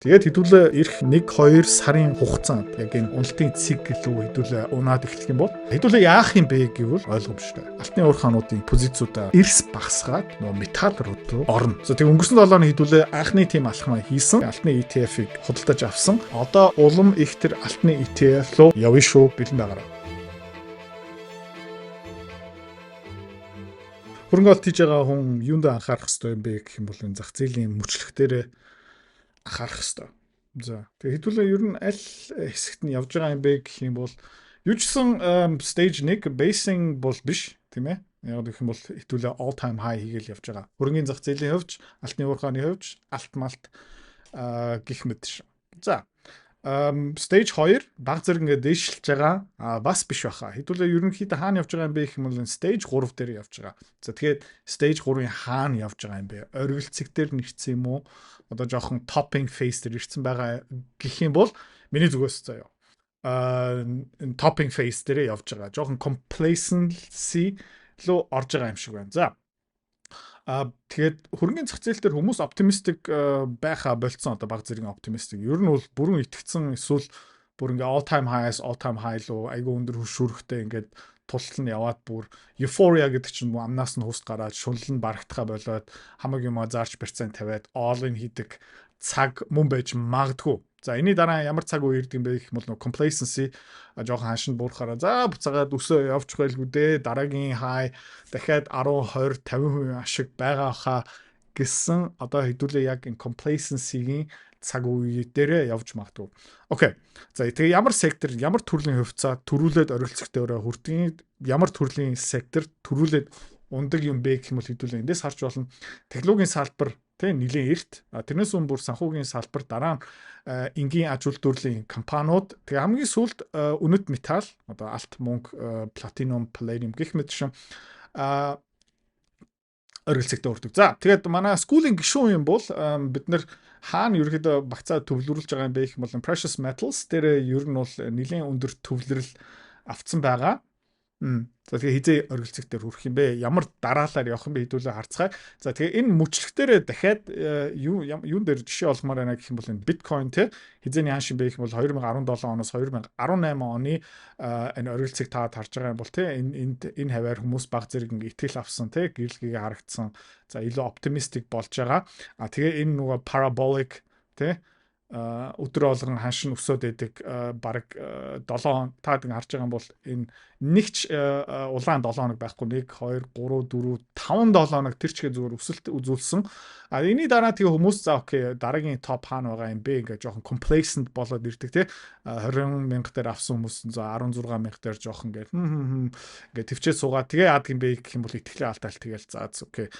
Тэгээд хэдүүлээ ирэх 1-2 сарын хугацаанд яг энэ уналтын цикл рүү хэдүүлээ унаад эхлэх юм бол хэдүүлээ яах юм бэ гэвэл ойлгомжтой. Алтны уур хаануудын позициудаа эрс багасгаад нөгөө металл руу орно. За тэг өнгөрсөн 7 оны хэдүүлээ анхны тийм алхмаа хийсэн. Алтны ETF-ийг худалдаж авсан. Одоо улам их тэр алтны ETF руу явна шүү бэлэн байгаарай. Хөрөнгө оруулалт хийж байгаа хүн юунд анхаарах хэрэгтэй юм бэ гэх юм бол энэ зах зээлийн мөчлөгтөөрөө анхаарах хэрэгтэй. За тэгээ хэдүүлээ ер нь аль хэсэгт нь явж байгаа юм бэ гэх юм бол юучсан stage 1 basing бол биш тийм ээ. Яг гэх юм бол хэдүүлээ all time high хийгээл явж байгаа. Хөрөнгөний зах зээлийн хувьд, алтны уур хааны хувьд алт малт гих мэт ш. За stage 2 баг зэрэг ингээд дээшилж байгаа бас биш баха. Хэдүүлээ ерөнхийдөө хаана явж байгаа юм бэ гэх юм бол stage 3 дээр явж байгаа. За тэгээд stage 3-ын хаана явж байгаа юм бэ? Оргилцэг дээр нэрсэн юм уу? Одоо жоохон topping phase дээр ирсэн байгаа гэх юм бол миний зүгээс заяа. Topping phase дээр явж байгаа. Жоохон complacency лөө орж байгаа юм шиг байна. За тэгээд хөрөнгөний зах зээл дээр хүмүүс оптимистик байхаа болцсон одоо баг зэрэг оптимистик. Ер нь бол бүрэн итгэцэн эсвэл бүр ингээ all time high лөө айгүй өндөр хөшүүрхтэй ингээд тултал нь яваад бүр euphoria гэдэг чинь амнаас нь хус гараад шунал нь барагдхаа болоод хамаг юм зарж % тавиад all in хийдэг цаг мөн байж магадгүй. За энэний дараа ямар цаг үе ирдэг юм бэ гэх юм бол complacency жоохон ханшинд буурахаараа за буцаагаад өсөө явчих байлгүй дээ. Дараагийн хай дахиад 10 20 50% ашиг байгаа хаа гэсэн одоо хэдүүлээ яг энэ complacency-гийн цаг үе дээрээ явж магадгүй. Окей. За тэгээ ямар сектор, ямар төрлийн хувьцаа төрүүлээд оролцогчтой хүртгийг ямар төрлийн сектор төрүүлээд ундаг юм бэ гэх юм бол хэдүүлээ эндээс харж болно. Технологийн салбар тэ нэлээд эрт. Тэрнээс өмнө бүр санхүүгийн салбар дараа нь энгийн аж үйлдвэрлэлийн компаниуд тэгээ хамгийн сүүлд үнэт металл одоо алт, мөнгө, платинум, палладиум гэх мэт шин оргилцэгтэй урдаг. За тэгээд манай schooling гишүүн юм бол бид нэр хаана ерөөдөө багцаа төвлөрүүлж байгаа юм бэ гэх юм бол precious metals дээр ер нь бол нэлийн өндөр төвлөрөл авцсан байгаа. За тэгээ хизээ оргилцэгтэр хүрэх юм бэ? Ямар дараалал явах юм бэ хэдүүлээ харцгаая. За тэгээ энэ мөчлөгтөрөө дахиад юун дээр жишээ олгомоор байна гэх юм бол энэ биткойн те хизээний хааш юм бэ гэх юм бол 2017 оноос 2018 оны энэ оргилцэг таад харж байгаа юм бол те энэ хаваар хүмүүс баг зэрэг ингээ итгэл авсан те гэрэлгээ харагдсан. За илүү оптимистик болж байгаа. Тэгээ энэ нөгөө parabolic те өдөр болгон ханшин өсөөд идэг баг 7 таад ингэ харж байгаа юм бол энэ нэгч улаан 7 хоног байхгүй 1 2 3 4 5 7 хоног тэр чигээ зүгээр өсөлт үзүүлсэн. Энэний дараа тэгээ хүмүүс за окей дараагийн топ хаана байгаа юм бэ ингээ жоохон complacent болоод ирдэг те 20 мянга дээр авсан хүмүүс за 16 мянга дээр жоохон ингээ төвчээ суугаад тэгээ яадаг юм бэ гэх юм бол итгэлээ алдаал тэгэл за окей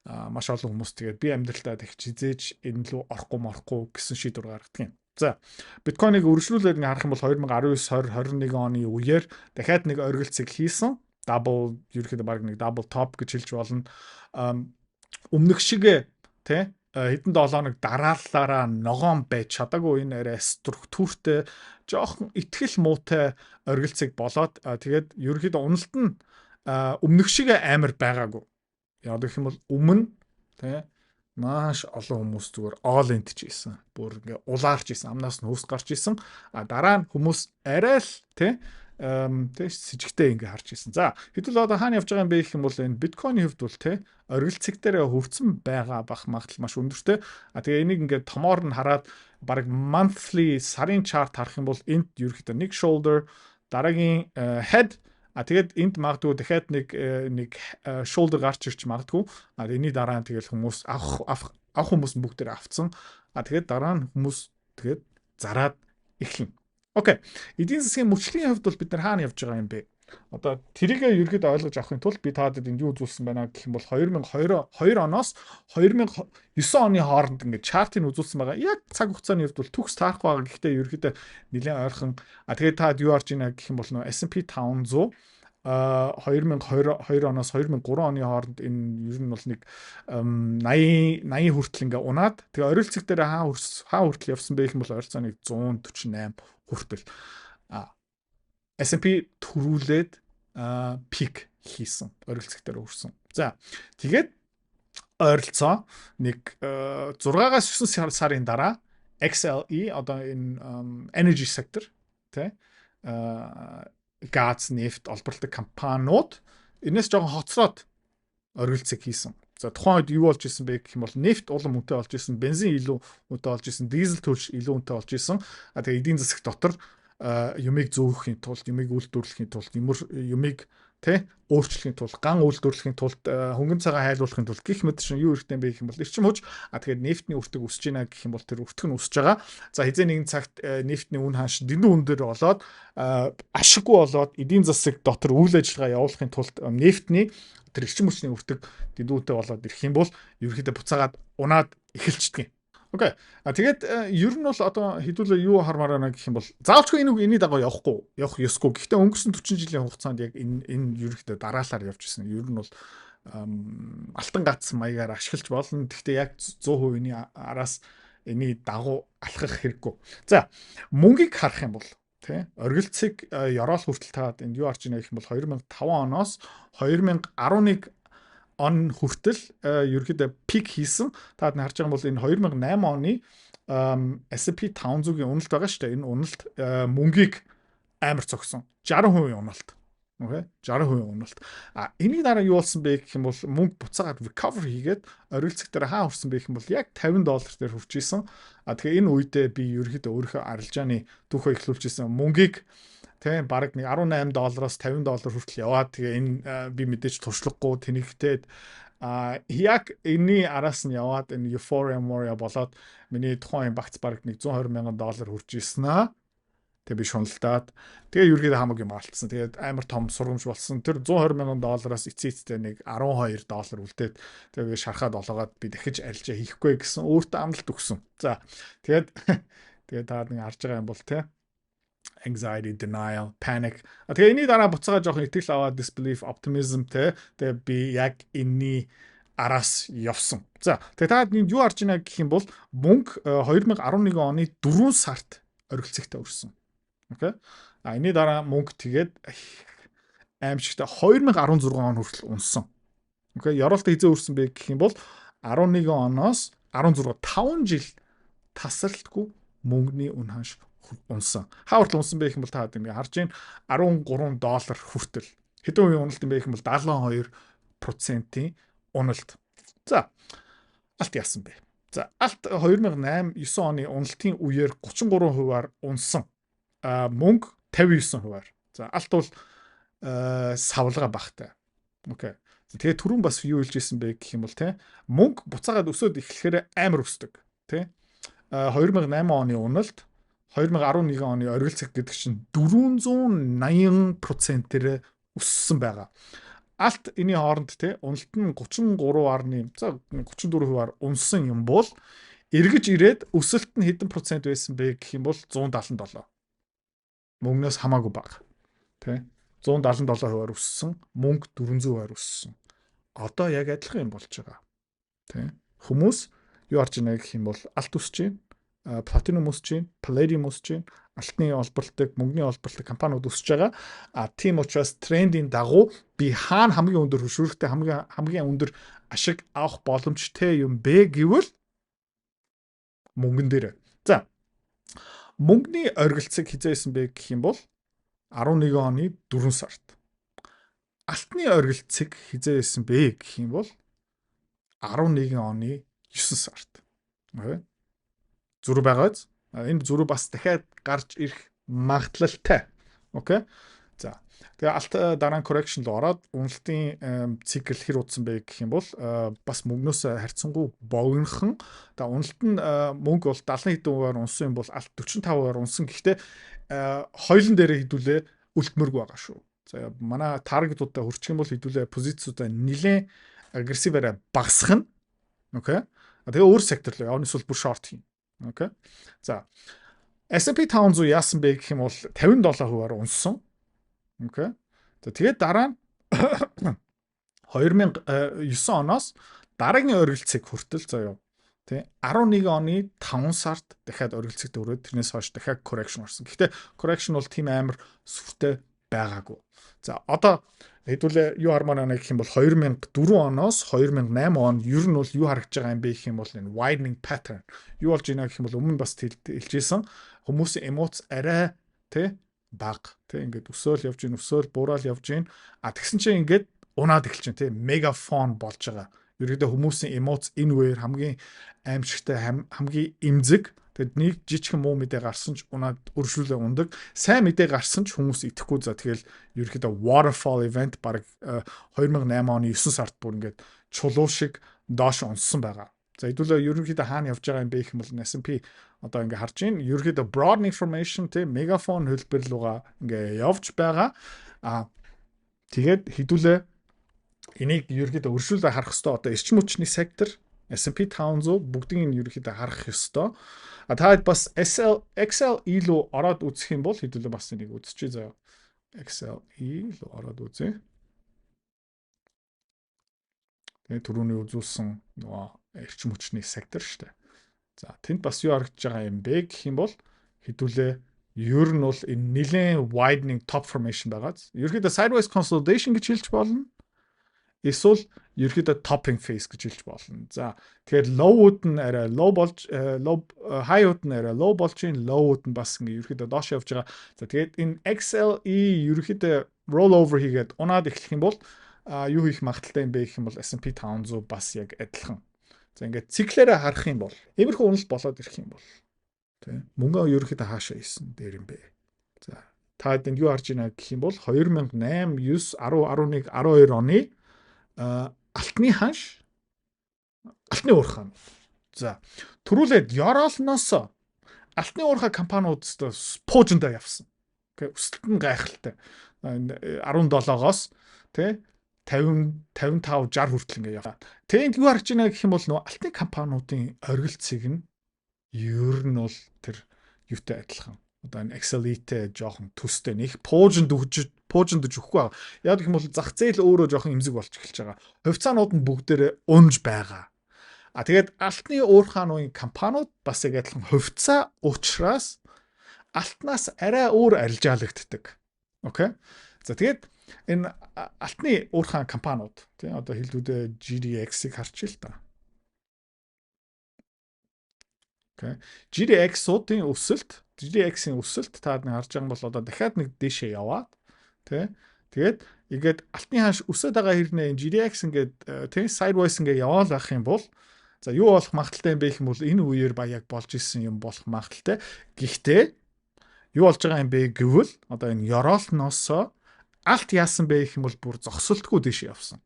маш олон хүмүүс тэгээд би амьдралдаа тэгж хизээж энэ лүү орохгүй гэсэн шийдвэр гаргадаг юм. За биткойныг өргөжлүүлээд ингээ харах юм бол 2019 20 21 оны үеэр дахиад нэг оргилцэг хийсэн. Double ерөөхдөө баг нэг double top гэж хэлж болно. Өмнөх шигэ тэ хэдэн 7 хоног дараалалаараа ногоон байж чадаагүй энэ арай структуртэй жоохон итгэл муутай оргилцэг болоод тэгээд ерөөхдөө уналт нь өмнөх шигэ амар байгаагүй. Яг гэх юм бол өмнө тэ маш олон хүмүүс зүгээр all in хийсэн. Бүр ингээ улаарч исэн, амнаас нь хөөс гарч исэн. Дараа нь хүмүүс арай л тэ сэжигтэй ингээ харж исэн. За хэдүүл одоо хаана явж байгаа юм бэ гэх юм бол энэ биткойны хувьд бол тэ оргилцэг дээр хөвцөн байгаа бах магадлал маш өндөртэй. Тэгээ энийг ингээ томоор нь хараад баг monthly сарын chart харах юм бол энд ерөөхдөө нэг shoulder дараагийн head тэгээд энд магадгүй дахиад нэг shoulder гарч ирч магадгүй. Энэний дараа нь тэгэл хүмүүс авах хүмүүс бүгдээр авцсан. Тэгээд дараа нь хүмүүс тэгээд зараад эхлэн. Окей. Эдийн засгийн мөчлийн хувьд бол бид нар хаана явж байгаа юм бэ? Одоо тэрийгээ ерөөдөө ойлгож авахын тулд би таадаг энд юу үзүүлсэн байна гэх юм бол 2022 оноос 2009 оны хооронд ингээд чартыг үзүүлсэн байгаа. Яг цаг хугацааны хувьд бол төгс таарахгүй байгаа. Гэхдээ ерөөдөө нэлээд ойрхон. Тэгээд таад юу арж ийна гэх юм бол нөө S&P 500 2022 оноос 2003 оны хооронд энэ ер нь бол нэг 80 хүртэл ингээ унаад тэгээ оролцог дээр хаа хүртэл явсан бэ гэх юм бол ойролцоогоо 148 хүртэл S&P төрүүлээд пик хийсэн оролцог дээр өрсөн. За тэгээд ойролцоо нэг 6-9 сарын дараа XLE одоо энэ energy sector тэ газ, нефт олборлдог компаниуд энэс жоохон хоцроод оргилцэг хийсэн. За тухайн үед юу болж исэн бэ гэх юм бол нефт улам үнэтэй болж исэн, бензин илүү үнэтэй болж исэн, дизель төлж илүү үнэтэй болж исэн. Тэгээ эдийн засаг дотор юмыг зөөхөхийн тулд, юмыг үйлдвэрлэхийн тулд, юмыг өөрчлөхийн тулд, ган үйлдвэрлэхийн тулд, хөнгөн цагаан хайлуулахын тулд гэх мэт шин юу хэрэгтэй бэ гэх юм бол эрчим хүч тэгэхээр нефтний өртөг өсөж байна гэх юм бол тэр өртөг нь өсөж байгаа. За хизээ нэгэн цагт нефтний үн хааш дэндүү үн дээр болоод ашиггүй болоод эдийн засаг дотор үйл ажиллагаа явуулахын тулд нефтний тэр эрчим хүчний өртөг дэндүүтэй болоод ирэх юм бол ерөөхдөө буцаагаад унаад эхэлчихдэг. Окей. Тэгээд ер нь бол одоо хэдүүлээ юу хармаар байна гэх юм бол заавчгүй энэний дагуу явах ёсгүй. Гэхдээ өнгөрсөн 40 жилийн хугацаанд яг энэ ерөөхдөө дараалал явж ирсэн. Ер нь бол алтан гац маягаар ашиглаж болно. Гэхдээ яг 100% эний араас эний дагуу алхах хэрэггүй. За, мөнгийг харах юм бол оргилцэг ёроол хүртэл таад энд юу арч ийнэ гэх юм бол 2005 оноос 2011 он хүртэл ерөөхдөө пик хийсэн. Таад нь харж байгаа бол энэ 2008 оны S&P 500-ийн уналт байгаа шүү дээ. Энэ уналт мөнгийг амар цогсон. 60% уналт. Окей? 60% уналт. Энийг дараа юу болсон бэ гэх юм бол мөнгө буцаагаад recovery хийгээд оргилцэг дээр хаа хүрсэн бэ гэх юм бол яг $50 дээр хүрч исэн. Тэгэхээр энэ үедээ би ерөөхдөө өөрийнхөө арилжааны түүхөө эхлүүлж исэн мөнгийг баг нэг $18-оос $50 хүртэл яваад тэгээ энэ би мэдээж туршлагагүй тэнэгтээд яг энэний араас нь яваад энэ euphoria болоод миний тухайн багц баг нэг $120,000 хүрч ирсэн аа. Тэгээ би шуналтаад тэгээ ерөөдөө хамаагүй юм алдсан. Тэгээд амар том сургамж болсон. Тэр $120,000-аас эцээцтэй нэг $12 үлдээд тэгээ шархаад олгоод би дахиж арилжаа хийхгүй гэсэн өөртөө амлалт өгсөн. За тэгээд та нэг харж байгаа юм бол anxiety, denial, panic. Тэгээ энэний дараа буцаага жоохон итгэл аваад disbelief, optimism тэгээ би яг энэний араас явсан. За тэгээ та юу харж байна гэх юм бол мөнгө 2011 оны 4 сард оргилцэгтэй өрсөн. Окей. Энэний дараа мөнгө тэгээд аимшигтай 2016 он хүртэл унсан. Окей. Ёроолтой хизээ өрсөн бэ гэх юм бол 11 оноос 16 5 жил тасралтгүй мөнгөний үн ханш унсан. Хаавар унсан бэ гэх юм бол та ингэ харж байна $13 хүртэл. Хэдэн үеийн уналт юм бэ гэх юм бол 72%-ийн уналт. За алт яасан бэ? За алт 2008-9 оны уналтын үеэр 33%-аар унсан. Мөнгө 59%-аар. За алт бол савлага багтай. Окей. Тэгээ түрүүн бас юу хэлж ирсэн бэ гэх юм бол мөнгө буцаагаад өсөд эхлэхээр амар өсдөг. 2008 оны уналт 2011 оны оргилцэг гэдэг чинь 480%-ээр өссөн байгаа. Алт энэний хооронд уналт нь 34%-аар унсан юм бол эргэж ирээд өсөлт нь хэдэн процент байсан бэ гэх юм бол 177. Мөнгнөөс хамаагүй бага. 177%-аар өссөн, мөнгө 400%-аар өссөн. Одоо яг адилхан юм болж байгаа. Хүмүүс юу арж байна гэх юм бол алт өсөж байна. Platinum өсөж байна, Palladium өсөж байна, алтны олборлдог, мөнгөний олборлдог компаниуд өсөж байгаа. Тийм учраас трендийн дагуу би хаана хамгийн өндөр хөшүүрэгтэй хамгийн өндөр ашиг авах боломжтой юм бэ гэвэл мөнгөн дээр. За. Мөнгөний оргилцэг хизээсэн бэ гэх юм бол 11 оны 4 сард. Алтны оргилцэг хизээсэн бэ гэх юм бол 11 оны 9 сард. Зүрх байгааз энэ зүрх бас дахиад гарч ирэх магадлалтай. Окей. За. Тэгээ алт дараа нь correction руу ороод уналтын цикл хэр удсан бэ гэх юм бол бас мөнгнөөс харьцангуй богинохон. За уналт нь мөнгө бол 70 хэдэн хувиар унсан юм бол алт 45%-аар унсан. Гэхдээ хоёулын дээрээ хідүүлээ үлдмэргүй байгаа шүү. За манай таргетуудаа хүрчих юм бол хідүүлээ позициудаа нэлээд агрессивээр багасгах нь. Окей. Тэгээ өөр сектор руу явна эсвэл бүр шорт хийн. Окей. За. S&P 500 яасан бэ гэх юм бол 57%-аар унсан. Окей. За тэгээд дараа нь 2009 оноос дараагийн оргилцэг хүртэл заяа. Тэ 11 оны 5 сард дахиад оргилцэгт өрөөд тэрнээс хойш дахиад correction орсон. Гэхдээ correction бол тийм амар сүртэй байгаагүй. За одоо хэдүүлээ юу хармаар байна гэх юм бол 2004 оноос 2008 он ер нь бол юу харагдж байгаа юм бэ гэх юм бол энэ widening pattern. Юу болж байна гэх юм бол өмнө бас хэлжсэн хүмүүсийн эмоц арай бага ингээд өсөөл явж гин өсөөл буурал явж гин тэгсэн чинь ингээд унаад эхэлж байна мегафон болж байгаа. Ерөөдөө хүмүүсийн эмоц энэ үеэр хамгийн аимшигтай хамгийн эмзэг тэгэд нэг жижигхэн муу мэдээ гарсан ч унаад өршүүлээ ундаг. Сайн мэдээ гарсан ч хүмүүс итгэхгүй. За тэгэл ерөөдөө waterfall event баг 2008 оны 9 сард бүр ингээд чулуу шиг доош унссан байгаа. За хэдүүлээ ерөөдөө хаана явж байгаа юм бэ гэх юм бол S&P одоо ингээд харж байна. Ерөөдөө broad information мегафон хөлбөр руугаа ингээд явж байгаа. Тэгээд хэдүүлээ энийг ерөөдөө өршүүлээ харах хэвээр одоо эрчим хүчний сектор S&P 500 бүгдийг нь ерөөдөө харах ёстой. Таад бас XLE руу ороод үзэх юм бол хэдүүлээ бас энийг үзчихье заяа. XLE руу ороод үзье. Тэгээ түрүүний үзүүлсэн нөгөө эрчим хүчний сектор шүү дээ. За тэнд бас юу харагдаж байгаа юм бэ гэх юм бол хэдүүлээ ер нь бол энэ нэлээд widening top formation байгаа. Ерөөдөө sideways consolidation гэж хэлж болно. Эсвэл ерөөдөө topping phase гэж хэлж болно. За тэгэхээр low-ууд нь арай low болж high-ууд нь арай low болж ин low-ууд нь бас ингээ ерөөдөө доош явж байгаа. За тэгээд энэ XLE ерөөдөө rollover хийгээд унаад эхлэх юм бол юу хийх магадaltaй юм бэ гэх юм бол S&P 500 бас яг адилхан. За ингээд циклээрээ харах юм бол иймэрхүү үнэлт болоод ирэх юм бол мөнгө ерөөдөө хаашаа ийсэн дээр юм бэ. За та энд юу харж байна гэх юм бол 2008, 9, 10, 11, 12 оны алтны ханш алтны уурхай. За төрүүлээд ёроолноос алтны уурхай компаниудад пуужиндаа явсан. Өсөлт нь гайхалтай. 17-оос 50 55 60 хүртэл ингээ яваа. Тэнд юу харж байна гэх юм бол нөө алтны компаниудын оргилцыг нь ер нь бол тэр юутай адилхан. Одоо энэ XLE-тэй жоохон төстэй нэг пуужинд өгөхгүй байгаа. Яг гэх юм бол зах зээл өөрөө жоохон эмзэг болж эхэлж байгаа. Хувьцаанууд нь бүгдээрээ унж байгаа. Тэгээд алтны уурхааны компаниуд бас яг адилхан хувьцаа учраас алтнаас арай өөр арилжаалагддаг. Окей. За тэгээд энэ алтны уурхаан компаниуд одоо хэлдүүдээ GDX-ийг харчих л та. Окей. GDX-уудын GDX-ийн өсөлт та харж байгаа бол одоо дахиад нэг дэшээ яваад тэгээд ингээд алтны ханш өсөд байгаа хэрнээ GDX ингээд sideways ингээд яваал байх юм бол за юу болох магадaltaй юм бэ гэх юм бол энэ үеэр баяг болж исэн юм болох магадaltaй. Гэхдээ юу болж байгаа юм бэ гэвэл одоо энэ ёроолноосоо алт яасан бэ гэх юм бол бүр зогсолтгүй дэш явсан.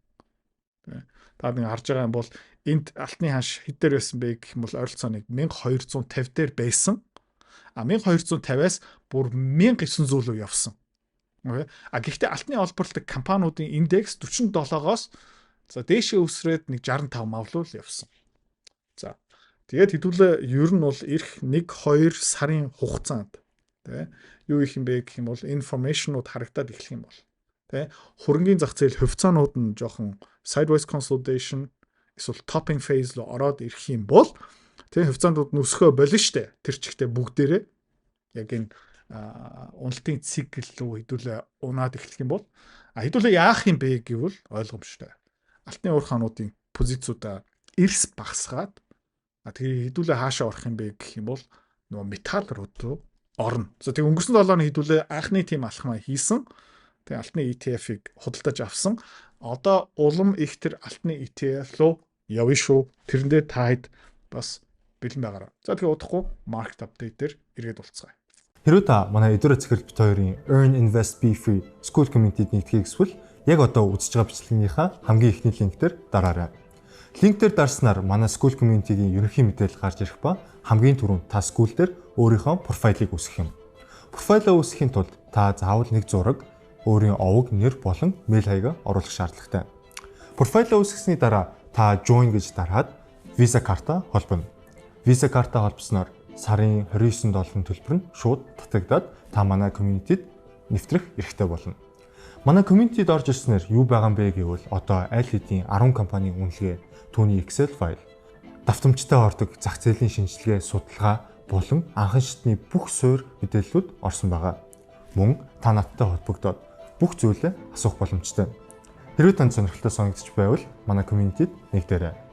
Та нэг харж байгаа юм бол энд алтны ханш хэд дээр байсан бэ гэх юм бол ойролцооныг 1250 дээр байсан. 1250-аас бүр 1900 руу явсан. Гэхдээ алтны олборлдог компаниудын индекс 47-оос за дээшээ өсрээд нэг 65 мавлуул явсан. За тэгээд хэдүүлээ ер нь бол ирэх 1-2 сарын хугацаанд юу их юм бэ гэх юм бол информашнууд харагдаад эхлэх юм бол хөрөнгөний зах зээл хувьцаанууд нь жоохон sideways consolidation эсвэл topping phase руу ороод ирэх юм бол хувьцаанууд нүсгөө болно штэ. Тэр чигтээ бүгдээрээ яг энэ уналтын цикл рүү хэдүүлээ унаад эхлэх юм бол хэдүүлээ яах юм бэ гэвэл ойлгомжтой. Алтны уурхаануудын позициудаа эрс багасгаад тэгээ хэдүүлээ хаашаа орох юм бэ гэх юм бол нөгөө металл руу орно. За тэгээ өнгөрсөн 7 оны хэдүүлээ анхны тим алхмаа хийсэн. Тэгээ алтны ETF-ийг худалдаж авсан. Одоо улам их тэр алтны ETF руу явна шүү. Тэрэндээ та хэд бас бэлэн байгаарай. За тэгээ удахгүй market update дээр иргэд уулзъя. Хэрвээ та манай Эдүрэ Цэхэр бит хоёрын Earn Invest Be Free School Community-д нэгдэхийг хүсвэл яг одоо үзэж байгаа бичлэгийнхаа хамгийн ихний линк дээр дараарай. Линк дээр дарснаар манай School Community-гийн ерөнхий мэдээлэл гарч ирэх ба хамгийн түрүүнд та school дээр өөрийнхөө профайлыг үүсгэх юм. Профайлаа үүсгэхийн тулд та заавал нэг зураг, өөрийн овог, нэр болон мэйл хаягаа оруулах шаардлагатай. Профайлаа үүсгэсний дараа та join гэж дараад Visa карта холбоно. Visa карта холбосноор сарын 29 долларын төлбөр нь шууд татагдаад та манай community-д нэвтрэх эрхтэй болно. Манай community-д орж ирснээр юу байгаа юм бэ гэвэл одоо аль хэдийн 10 компанийн үнэлгээ, түүний Excel файл, давтамжтай ордог зах зээлийн шинжилгээ, судалгаа болон анхан шатны бүх суурь мэдээллүүд орсон байгаа. Мөн та надтай холбогдоод бүх зүйлээ асуух боломжтой. Хэрвээ танд сонирхолтой санагдчих байвал манай community-д нэгдээрэй.